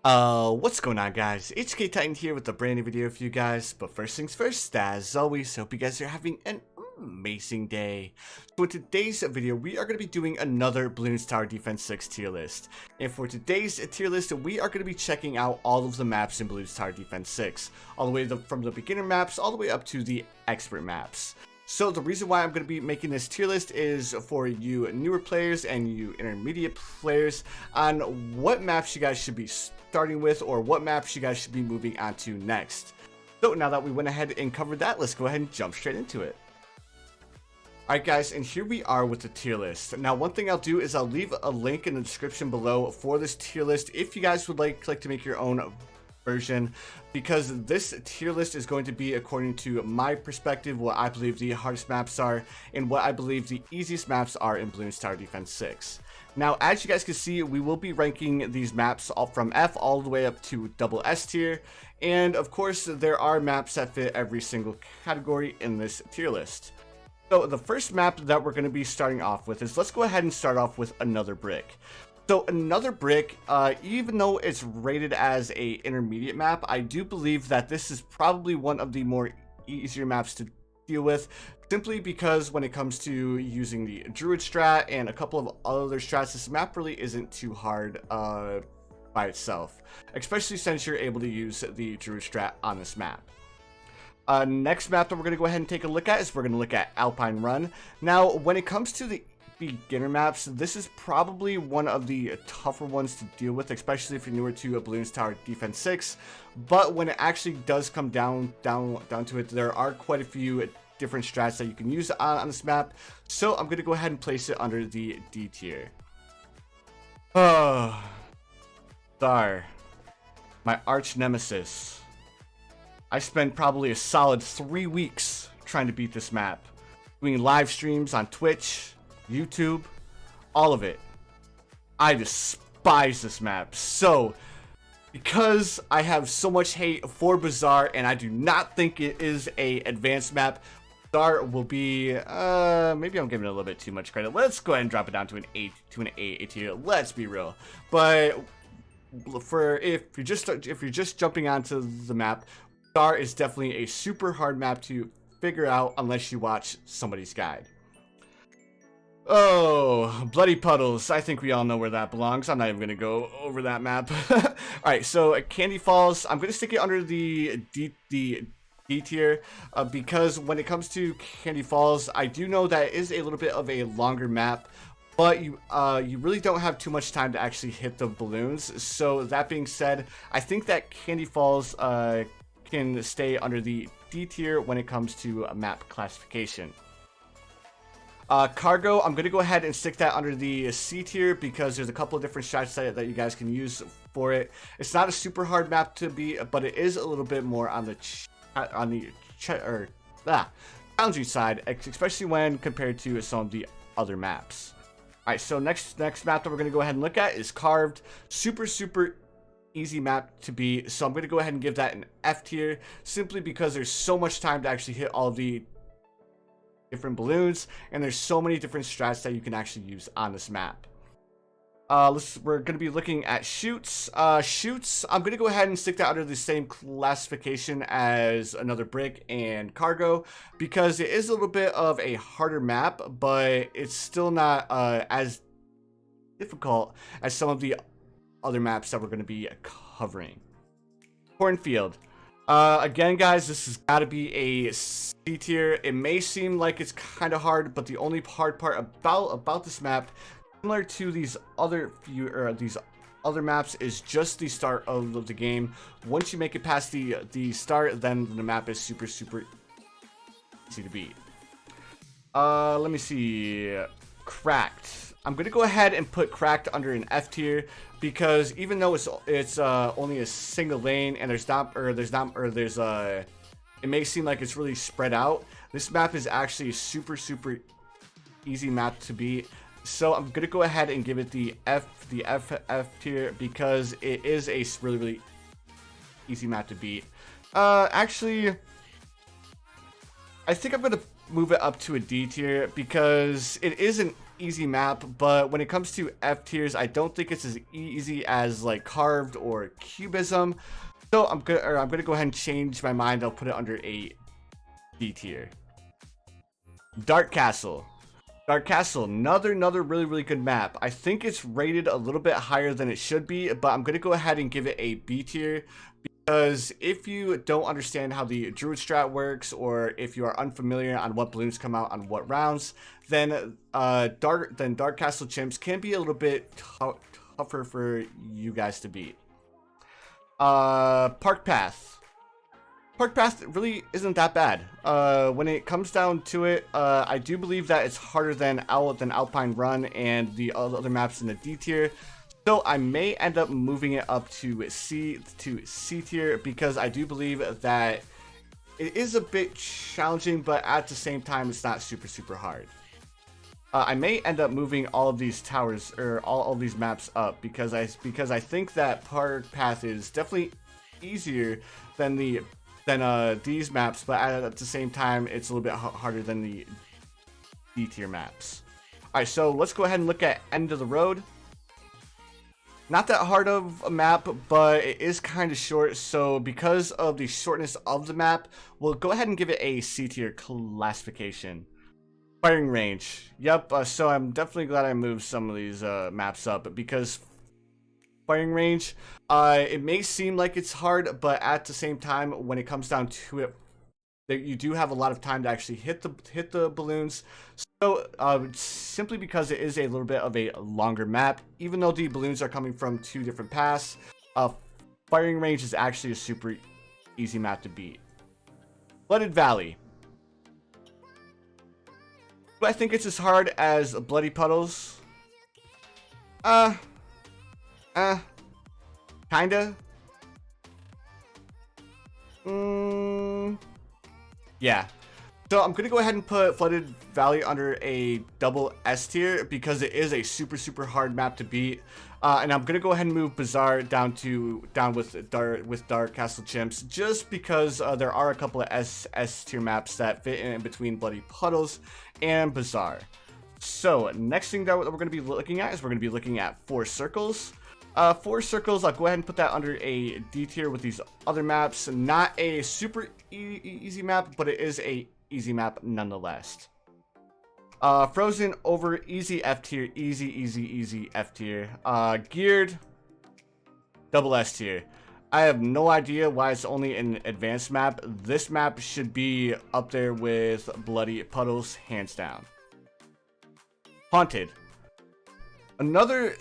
What's going on, guys? HK Titan here with a brand new video for you guys. But first things first, as always, hope you guys are having an amazing day. So in today's video, we are going to be doing another Bloons Tower Defense 6 tier list. And for today's tier list, we are going to be checking out all of the maps in Bloons Tower Defense 6. All the way from the beginner maps, all the way up to the expert maps. So the reason why I'm going to be making this tier list is for you newer players and you intermediate players on what maps you guys should be starting with or what maps you guys should be moving on to next. So now that we went ahead and covered that, let's go ahead and jump straight into it. Alright guys, and here we are with the tier list. Now one thing I'll do is I'll leave a link in the description below for this tier list if you guys would like to make your own version, because this tier list is going to be according to my perspective, what I believe the hardest maps are and what I believe the easiest maps are in Bloons Tower Defense 6. Now as you guys can see, we will be ranking these maps all from F all the way up to double S tier, and of course there are maps that fit every single category in this tier list. So the first map that we're going to be starting off with is, let's go ahead and start off with Another Brick. So Another Brick, even though it's rated as a intermediate map, I do believe that this is probably one of the more easier maps to deal with, simply because when it comes to using the Druid strat and a couple of other strats, this map really isn't too hard by itself, especially since you're able to use the Druid strat on this map. Next map that we're going to go ahead and take a look at is we're going to look at Alpine Run. Now when it comes to the beginner maps, this is probably one of the tougher ones to deal with, especially if you're newer to a Bloons Tower Defense 6. But when it actually does come down to it, there are quite a few different strats that you can use on this map. So I'm going to go ahead and place it under the D tier. Oh, Star, my arch nemesis. I spent probably a solid 3 weeks trying to beat this map, doing live streams on Twitch, YouTube, all of it. I despise this map. So because I have so much hate for Bazaar and I do not think it is a advanced map, Bazaar will be maybe I'm giving it a little bit too much credit. Let's go ahead and drop it down to an A tier. Let's be real. But for if you're just jumping onto the map, Bazaar is definitely a super hard map to figure out unless you watch somebody's guide. Oh, Bloody Puddles. I think we all know where that belongs. I'm not even going to go over that map. Alright, so Candy Falls, I'm going to stick it under the D tier because when it comes to Candy Falls, I do know that it is a little bit of a longer map, but you really don't have too much time to actually hit the balloons. So that being said, I think that Candy Falls can stay under the D tier when it comes to map classification. Cargo, I'm going to go ahead and stick that under the C tier because there's a couple of different strats that you guys can use for it. It's not a super hard map to beat, but it is a little bit more on the challenging side, especially when compared to some of the other maps. Alright, so next map that we're going to go ahead and look at is Carved. Super easy map to beat, so I'm going to go ahead and give that an F tier, simply because there's so much time to actually hit all of the different balloons, and there's so many different strats that you can actually use on this map. We're going to be looking at Shoots. Shoots, I'm going to go ahead and stick that under the same classification as Another Brick and Cargo, because it is a little bit of a harder map, but it's still not as difficult as some of the other maps that we're going to be covering. Cornfield. Again, guys, this has got to be a C tier. It may seem like it's kind of hard, but the only hard part about this map, similar to these other maps, is just the start of the game. Once you make it past the start, then the map is super easy to beat. Let me see. Cracked. I'm gonna go ahead and put Cracked under an F tier because even though it's only a single lane and it may seem like it's really spread out, this map is actually a super easy map to beat. So I'm gonna go ahead and give it the F tier because it is a really easy map to beat. Actually, I think I'm gonna move it up to a D tier because it is an easy map, but when it comes to F tiers, I don't think it's as easy as like Carved or Cubism. So I'm gonna go ahead and change my mind. I'll put it under a D tier. Dark Castle. Dark Castle, another really good map. I think it's rated a little bit higher than it should be, but I'm gonna go ahead and give it a B tier, because if you don't understand how the druid strat works, or if you are unfamiliar on what balloons come out on what rounds, then Dark Castle chimps can be a little bit tougher for you guys to beat. Park Path. Park Path really isn't that bad. When it comes down to it, I do believe that it's harder than Alpine Run and the other maps in the D tier. So I may end up moving it up to C tier, because I do believe that it is a bit challenging, but at the same time, it's not super hard. I may end up moving all of these towers, or all of these maps up, because I think that Park Path is definitely easier than these maps, but at the same time, it's a little bit harder than the D tier maps. All right, so let's go ahead and look at End of the Road. Not that hard of a map, but it is kind of short. So because of the shortness of the map, we'll go ahead and give it a C tier classification. Firing range. Yep, so I'm definitely glad I moved some of these maps up, because firing range, it may seem like it's hard, but at the same time, when it comes down to it, you do have a lot of time to actually hit the balloons. So simply because it is a little bit of a longer map, even though the balloons are coming from 2 different paths, firing range is actually a super easy map to beat. Flooded Valley. Do I think it's as hard as Bloody Puddles? Kinda. Yeah. So I'm gonna go ahead and put Flooded Valley under a double S tier, because it is a super hard map to beat. And I'm gonna go ahead and move Bazaar down with Dark Castle chimps, just because there are a couple of S tier maps that fit in between Bloody Puddles and Bazaar. So next thing that we're gonna be looking at is we're gonna be looking at 4 circles. 4 circles, I'll go ahead and put that under a D tier with these other maps. Not a super easy map, but it is a easy map nonetheless. Frozen over easy F tier, easy F tier. Geared, double S tier. I have no idea why it's only an advanced map. This map should be up there with Bloody Puddles, hands down. Haunted. Another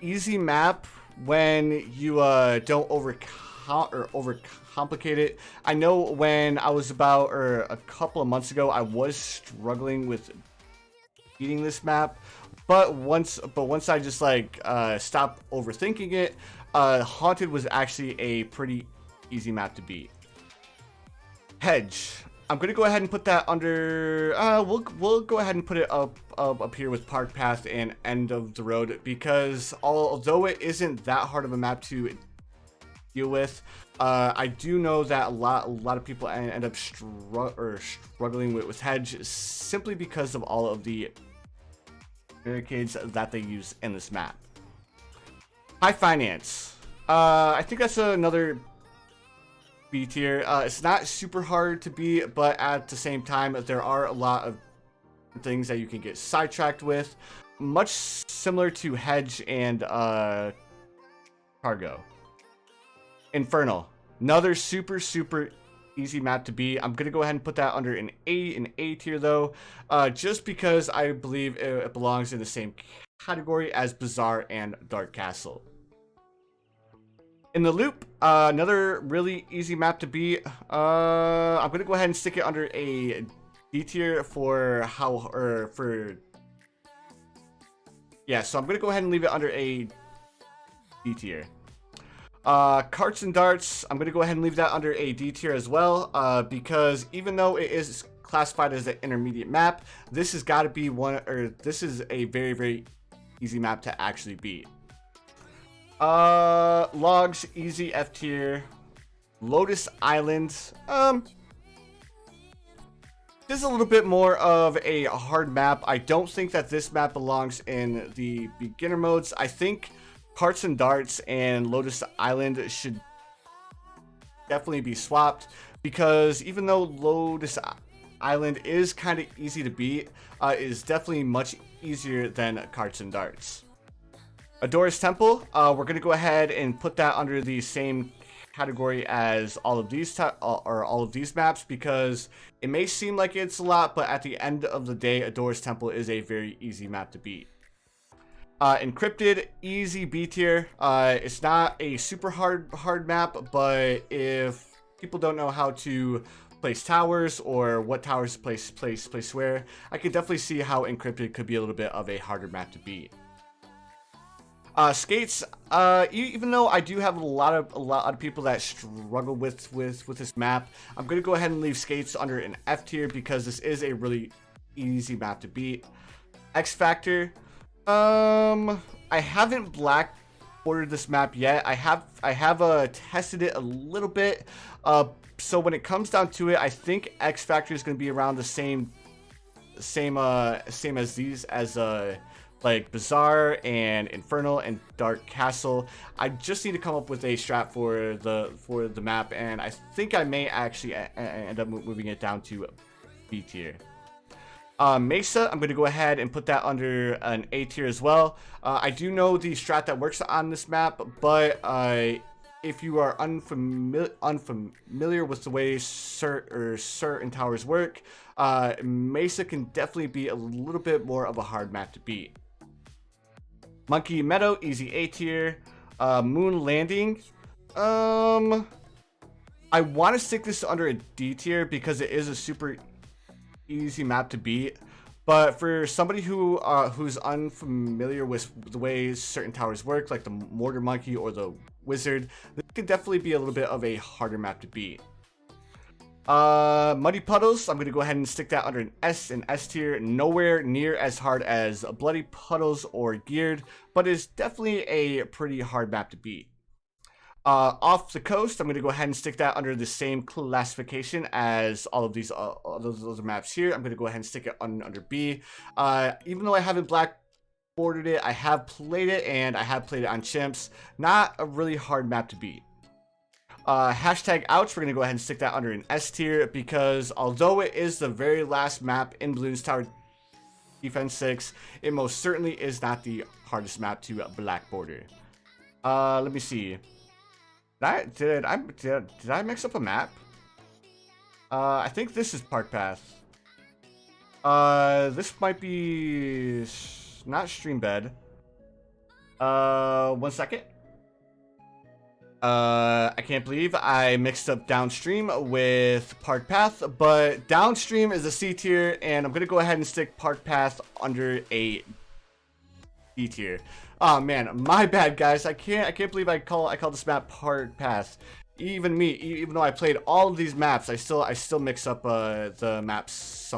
easy map when you don't overcomplicate it. I know when I was about a couple of months ago, I was struggling with beating this map, but once I just like stopped overthinking it, Haunted was actually a pretty easy map to beat. Hedge. I'm gonna go ahead and put that under. We'll go ahead and put it up here with Park Path and End of the Road, because although it isn't that hard of a map to deal with, I do know that a lot of people end up struggling with Hedge, simply because of all of the barricades that they use in this map. High Finance. I think that's another B tier. It's not super hard to beat, but at the same time, there are a lot of things that you can get sidetracked with, much similar to Hedge and Cargo. Infernal, another super easy map to beat. I'm gonna go ahead and put that under an A tier though, just because I believe it belongs in the same category as Bazaar and Dark Castle. In the Loop, another really easy map to beat. I'm gonna go ahead and stick it under a D tier so I'm gonna go ahead and leave it under a D tier. Carts and Darts, I'm gonna go ahead and leave that under a D tier as well, because even though it is classified as an intermediate map, this has got to be this is a very easy map to actually beat. Logs, easy F tier. Lotus Island, This is a little bit more of a hard map. I don't think that this map belongs in the beginner modes. I think Carts and Darts and Lotus Island should definitely be swapped, because even though Lotus Island is kind of easy to beat, it is definitely much easier than Carts and Darts. Adora's Temple, we're going to go ahead and put that under the same category as all of these maps, because it may seem like it's a lot, but at the end of the day, Adora's Temple is a very easy map to beat. Encrypted, easy B tier. It's not a super hard map, but if people don't know how to place towers or what towers to place where, I could definitely see how Encrypted could be a little bit of a harder map to beat. Skates, even though I do have a lot of people that struggle with this map, I'm gonna go ahead and leave Skates under an F tier, because this is a really easy map to beat. X Factor, I haven't black bordered this map yet. I have tested it a little bit. So when it comes down to it, I think X Factor is gonna be around the same as these, as like Bazaar and Infernal and Dark Castle. I just need to come up with a strat for the map, and I think I may actually end up moving it down to B tier. Mesa, I'm going to go ahead and put that under an A tier as well. I do know the strat that works on this map, but if you are unfamiliar with the way certain towers work, Mesa can definitely be a little bit more of a hard map to beat. Monkey Meadow, easy A tier. Moon Landing, I want to stick this under a D tier because it is a super easy map to beat. But for somebody who's unfamiliar with the way certain towers work, like the Mortar Monkey or the Wizard, this could definitely be a little bit of a harder map to beat. Muddy Puddles, I'm going to go ahead and stick that under an S tier. Nowhere near as hard as Bloody Puddles or Geared, but it's definitely a pretty hard map to beat. Off the Coast, I'm going to go ahead and stick that under the same classification as all of these other maps here. I'm going to go ahead and stick it under B. Even though I haven't black bordered it, I have played it, and I have played it on chimps. Not a really hard map to beat. Hashtag Ouch, we're going to go ahead and stick that under an S tier, because although it is the very last map in Bloons Tower Defense 6, it most certainly is not the hardest map to black border. Let me see. Did I mix up a map? I think this is Park Path. This might be not Stream Bed. 1 second. I can't believe I mixed up Downstream with Park Path, but Downstream is a C tier, and I'm gonna go ahead and stick Park Path under a D tier. Oh man, my bad guys. I can't believe I call this map Park Path. Even me, even though I played all of these maps, I still mix up the maps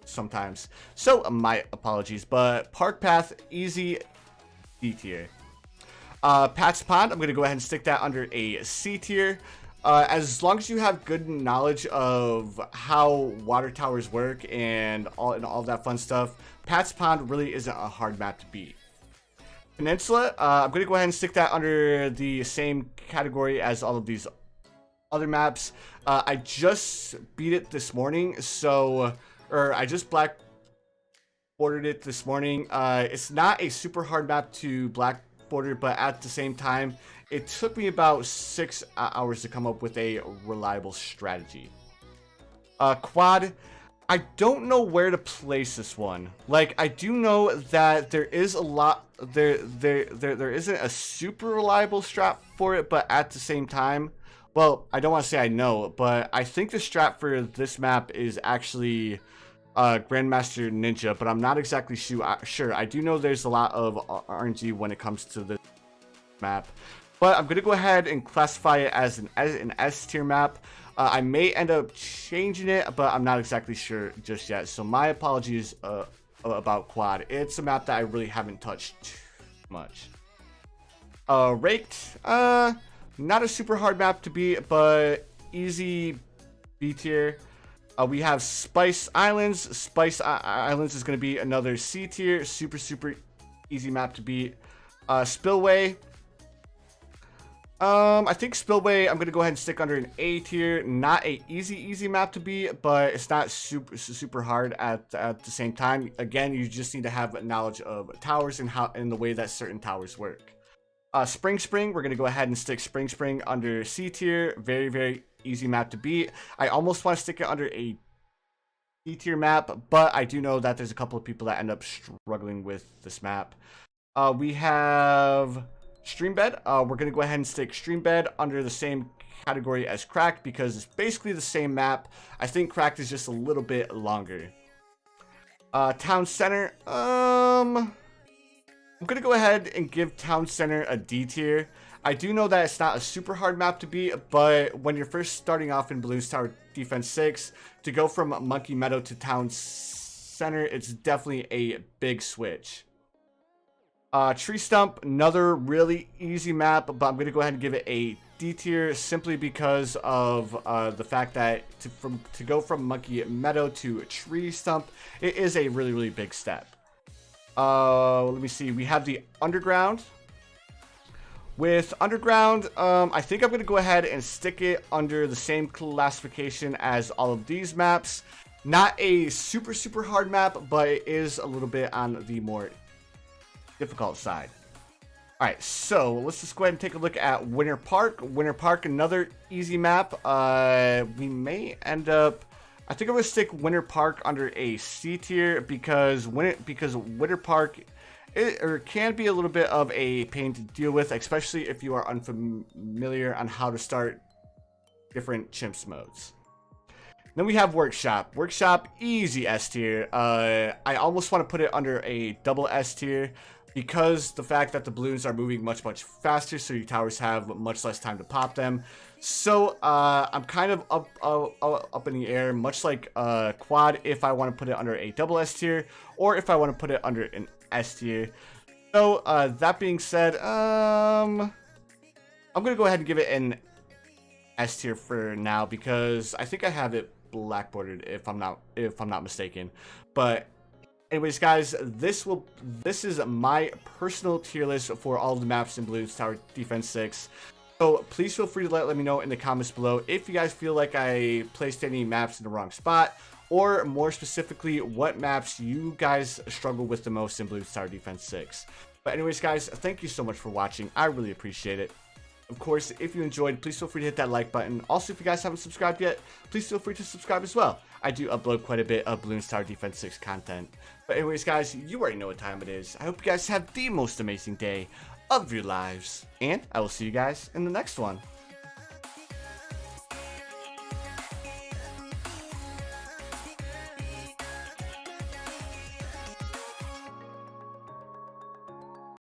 sometimes. So my apologies, but Park Path, easy D tier. Pat's Pond, I'm going to go ahead and stick that under a C tier. As long as you have good knowledge of how water towers work and all that fun stuff, Pat's Pond really isn't a hard map to beat. Peninsula, I'm going to go ahead and stick that under the same category as all of these other maps. I just beat it this morning, I just black bordered it this morning. It's not a super hard map to black border, but at the same time, it took me about 6 hours to come up with a reliable strategy. Quad, I don't know where to place this one. Like, I do know that there is a lot, there isn't a super reliable strat for it, but at the same time, well, I don't want to say I know, but I think the strat for this map is actually Grandmaster Ninja, but I'm not exactly sure. I do know there's a lot of RNG when it comes to this map, but I'm going to go ahead and classify it as an S tier map. I may end up changing it, but I'm not exactly sure just yet, so my apologies about Quad. It's a map that I really haven't touched much. Raked, not a super hard map to beat, but easy B tier. We have Spice Islands. Spice Islands is going to be another C tier. Super easy map to beat. Spillway. I think Spillway, I'm going to go ahead and stick under an A tier. Not a easy map to beat, but it's not super hard at the same time. Again, you just need to have knowledge of towers and the way that certain towers work. Spring, we're going to go ahead and stick Spring under C tier. Very easy map to beat. I almost want to stick it under a D tier map, but I do know that there's a couple of people that end up struggling with this map. We have Streambed. We're going to go ahead and stick Streambed under the same category as Cracked because it's basically the same map. I think Cracked is just a little bit longer. Town Center. I'm going to go ahead and give Town Center a D tier. I do know that it's not a super hard map to beat, but when you're first starting off in Bloons Tower Defense 6, to go from Monkey Meadow to Town Center, it's definitely a big switch. Tree Stump, another really easy map, but I'm going to go ahead and give it a D tier simply because of the fact that to go from Monkey Meadow to Tree Stump, it is a really big step. Let me see. We have the Underground. With Underground, I think I'm going to go ahead and stick it under the same classification as all of these maps. Not a super hard map, but it is a little bit on the more difficult side. Alright, so let's just go ahead and take a look at Winter Park. Winter Park, another easy map. We may end up... I think I'm going to stick Winter Park under a C tier because Winter Park... It can be a little bit of a pain to deal with, especially if you are unfamiliar on how to start different chimps modes. Then we have Workshop. Workshop, easy S tier. I almost want to put it under a double S tier because the fact that the balloons are moving much faster, so your towers have much less time to pop them. So I'm kind of up in the air, much like Quad, if I want to put it under a double S tier or if I want to put it under an S tier. So that being said, I'm gonna go ahead and give it an S tier for now because I think I have it black bordered if I'm not mistaken. But anyways, guys, this is my personal tier list for all of the maps in Bloons Tower Defense 6. So please feel free to let me know in the comments below if you guys feel like I placed any maps in the wrong spot, or more specifically, what maps you guys struggle with the most in Bloons Tower Defense 6. But anyways, guys, thank you so much for watching. I really appreciate it. Of course, if you enjoyed, please feel free to hit that like button. Also, if you guys haven't subscribed yet, please feel free to subscribe as well. I do upload quite a bit of Bloons Tower Defense 6 content. But anyways, guys, you already know what time it is. I hope you guys have the most amazing day of your lives, and I will see you guys in the next one.